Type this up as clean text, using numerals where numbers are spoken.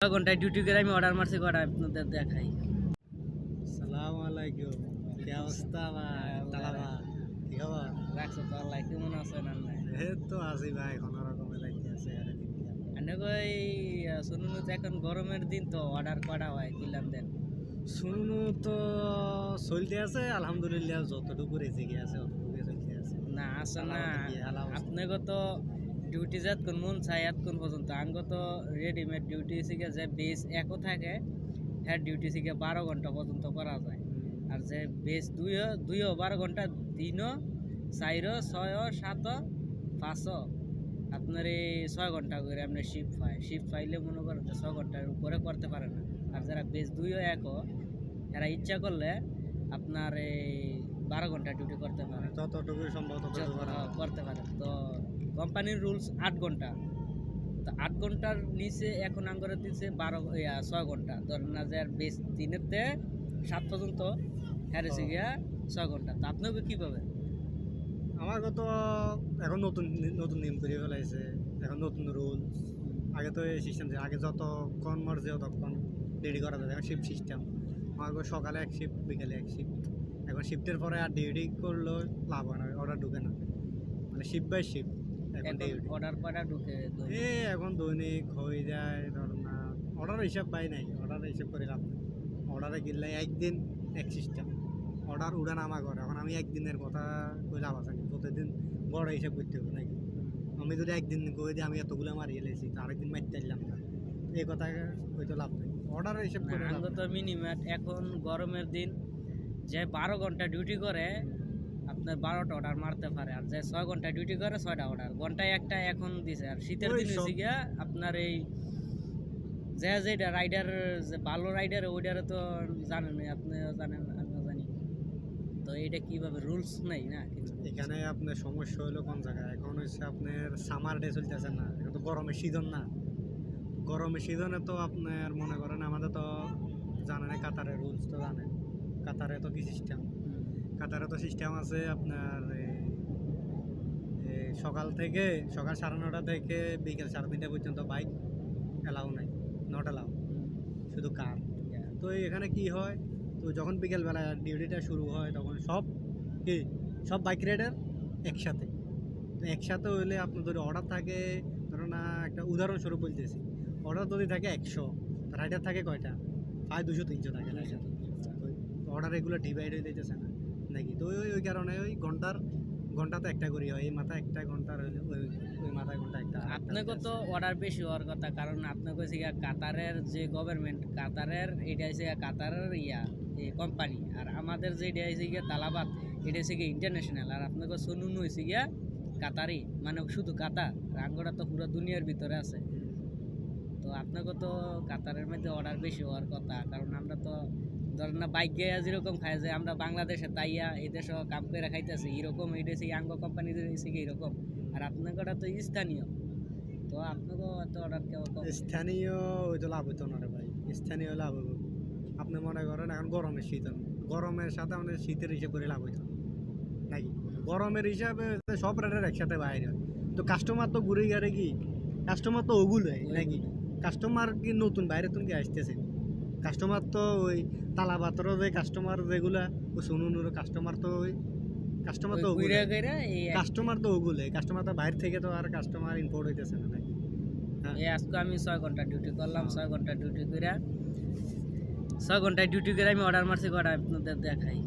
ঘন্টায় ডিউটি করে আমি অর্ডার মারছি কটা আপনাদের দেখাই। আসসালামু আলাইকুম, কি অবস্থা ভাই? তালাবা কি খবর? রাখছো তো আল্লাহ, কেমন আছেন আল্লাহ? এই তো আছি ভাই, কোনো রকমে যাইতে আছে আরে দিনকাল। এনে কই শুনুন তো এখন গরমের দিন তো অর্ডার করা হয় কিলাম দেন। শুনুন তো চলতে আছে আলহামদুলিল্লাহ, যতটুকু রেজিকে আছে অতটুকু চলতে আছে। না আসে না, তালাবাতে কি হাল অবস্থা? আপনাকে তো ডিউটি যাত কোন মন চাই কোন পর্যন্ত আঙ্গ তো রেডিমেড ডিউটি শিখে যে বেস একও থাকে, হ্যাঁ ডিউটি শিখে 12 ঘন্টা পর্যন্ত করা যায়। আর যে বেস দুইও 12 ঘন্টা, দিনও 4, 6, 7, 5, আপনার এই 6 ঘন্টা করে আপনার শিফট পাইলে মনে করেন যে 6 ঘন্টার উপরে করতে পারে না। আর যারা বেস দুইও একও, এরা ইচ্ছা করলে আপনার এই 12 ঘন্টা ডিউটি করতে পারে, যতটুকু সম্ভব ততটুকু করা। করতে পারে। তো কোম্পানির রুলস 8 ঘন্টা, তো 8 ঘন্টার নিচে এখন আঙ্গরে দিচ্ছে 6 ঘন্টা। ধরেন না যে আর বেশ 3-তে 7 পর্যন্ত হ্যারেছে গিয়া 6 ঘন্টা। তো আপনাকে কী পাবে? আমার তো এখন নতুন নতুন নিয়ম করে ফেলাইছে, এখন নতুন রুল। আগে তো এই সিস্টেম ছিল, আগে যতক্ষণ মর্জি ততক্ষণ রেডি করা যায়, এখন শিফট সিস্টেম। আমার সকালে এক শিফট, বিকেলে এক শিফট। এখন শিফটের পরে আর ডিউটি করলেও লাভ হয় না, অর্ডার ঢুকে না, মানে শিফট বাই শিফট। এখন অর্ডার করা ঢুকে এখন দৈনিক হয়ে যায়, ধর না অর্ডার হিসাব পাই নাই, অর্ডার হিসাব করে লাভ নেই। অর্ডারে কিনলে একদিন এক সিস্টেম, অর্ডার উড়া নামা করে। এখন আমি একদিনের কথা কই লাভ আছে, প্রতিদিন বড় হিসাব করতে হবে নাকি? আমি যদি একদিন কই দিই আমি এতগুলো মারিয়ে লেছি, তো আরেকদিন মারতে চাইলাম না, এই কথা হয়তো লাভ নেই। অর্ডার হিসাব করে লাভ তো মিনিমাম এখন গরমের দিন যে 12 ঘন্টা ডিউটি করে আপনার 12টা অর্ডার মারতে পারে, আর যে 6 ঘন্টা ডিউটি করে 6টা অর্ডার, ঘন্টায় একটা এখন দিছে। আর শীতের দিন হচ্ছে গিয়া আপনার এই যেটা রাইডার, যে ভালো রাইডার ওইটারে তো জানেন, আপনিও জানেন আমিও জানি। তো এটা কিভাবে রুলস নেই না এখানে আপনার সমস্যা হলো কোন জায়গায়? এখন হচ্ছে আপনার সামার ডে চলতেছে না, এখন তো গরমের সিজন না। গরমের সিজনে তো আপনার মনে করেন আমাদের তো জানেন কাতারের রুলস তো জানেন, কাতারে তো কি সিস্টেম, কাতারে তো সিস্টেম আছে আপনার সকাল 9:30 থেকে বিকেল 3:30 পর্যন্ত বাইক এলাও নাই, নট এলাও, শুধু কার। তো এখানে কি হয়, তো যখন বিকেলবেলা ডিউটিটা শুরু হয় তখন সব বাইক রাইডার একসাথে। তো একসাথে হইলে আপনার যদি অর্ডার থাকে, ধরো না একটা উদাহরণস্বরূপ বলতেছি, অর্ডার যদি থাকে 100, রাইডার থাকে কয়টা? 200-300 থাকে রাইডার। তো অর্ডার এগুলো ডিভাইড হয়ে যেতেছে না নাকি? তো ওই কারণে ওই ঘন্টাতে একটা করি হয়, এই মাথায় একটা ঘন্টার হইলে ওই মাথায় ঘন্টা একটা। আপনাকে তো অর্ডার বেশি হওয়ার কথা, কারণ আপনাকে হচ্ছে কাতারের যে গভর্নমেন্ট, কাতারের এটা হচ্ছে কাতারের কোম্পানি। আর আমাদের যে এটা হচ্ছে গিয়া তালাবাদ, এটা হচ্ছে গিয়ে ইন্টারন্যাশনাল। আর আপনাকে সুনুন হয়েছে গিয়া কাতারি, মানে শুধু কাতার। রাঙ্গটা তো পুরো দুনিয়ার ভিতরে আছে। তো আপনাকে তো কাতারের মধ্যে অর্ডার বেশি হওয়ার কথা, কারণ আমরা তো ধরেন না বাইক গিয়ে যেরকম খাই যে আমরা বাংলাদেশে তাইয়া এই দেশেও কাম করে খাইতেছি, এরকম এটা হচ্ছে আঙ্গ কোম্পানি হচ্ছে এরকম। আর আপনাকে তো স্থানীয়, তো আপনাকে এত অর্ডার কেউ স্থানীয় ওই তো লাভ হইতো না রে ভাই, স্থানীয় লাভ হইব। আপনি মনে করেন এখন গরমের সিজন, গরমের সাথে আমাদের শীতের হিসাব করে লাভ হইতো নাকি? গরমের হিসাবে সব রেটের একসাথে বাইরে হয়, তো কাস্টমার তো ঘুরে গেলে কি, কাস্টমার তো ওগুলোই নাকি? কাস্টমার কি নতুন বাইরে তুমি কি আসতেছে? কাস্টমার তো ওই তালাবাতরও যে কাস্টমার যেগুলা, ও শুনুন কাস্টমার তো ওই কাস্টমার তো কাস্টমার তো ওগুলোই, কাস্টমার তো বাইরে থেকে তো আর কাস্টমার ইম্পোর্ট হইতেছে না নাকি? আজকে আমি 6 ঘন্টা ডিউটি করলাম, 6 ঘন্টা ডিউটি করে 6 ঘন্টায় ডিউটি করে আমি অর্ডার মারছি কটা আপনাদের দেখাই।